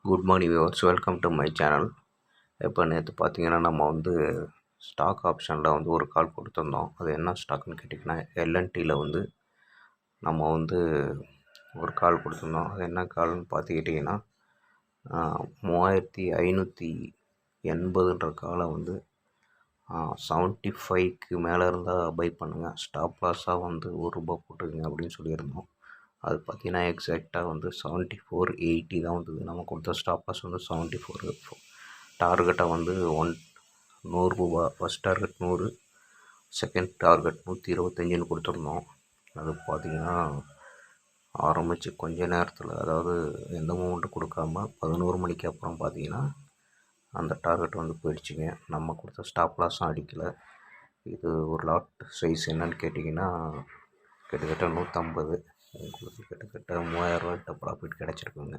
Good morning viewers, welcome to my channel. இப்போ நேற்று பார்த்தீங்கன்னா நம்ம ஸ்டாக் ஆப்ஷனில் ஒரு கால் கொடுத்துருந்தோம். அது என்ன ஸ்டாக்னு கேட்டிங்கன்னா எல்என்டியில் நம்ம ஒரு கால் கொடுத்துருந்தோம். அது என்ன கால்னு பார்த்துக்கிட்டிங்கன்னா 3580ன்ற காலை 75க்கு மேலே இருந்தால் பை பண்ணுங்கள், ஸ்டாப் லாஸாக ₹1 போட்டுக்குங்க அப்படின்னு சொல்லியிருந்தோம். அது பார்த்திங்கன்னா எக்ஸாக்டாக 74.80 தான் நம்ம கொடுத்த ஸ்டாப் லாஸ் 74. டார்கெட்டை 100 ஃபஸ்ட் டார்கெட் 100, செகண்ட் டார்கெட் 125ன்னு கொடுத்துருந்தோம். அது பார்த்திங்கன்னா ஆரம்பித்து கொஞ்ச நேரத்தில், அதாவது எந்த மூமெண்ட்டும் கொடுக்காம 11 மணிக்கு அப்புறம் பார்த்திங்கன்னா அந்த டார்கெட் போயிடுச்சுங்க. நம்ம கொடுத்த ஸ்டாப் லாஸும் அடிக்கலை. இது ஒரு லாட் சைஸ் என்னன்னு கேட்டிங்கன்னா கிட்டத்தட்ட 150, உங்களுக்கு கிட்டத்தட்ட ₹3000 ப்ராஃபிட் கிடச்சிருக்குங்க.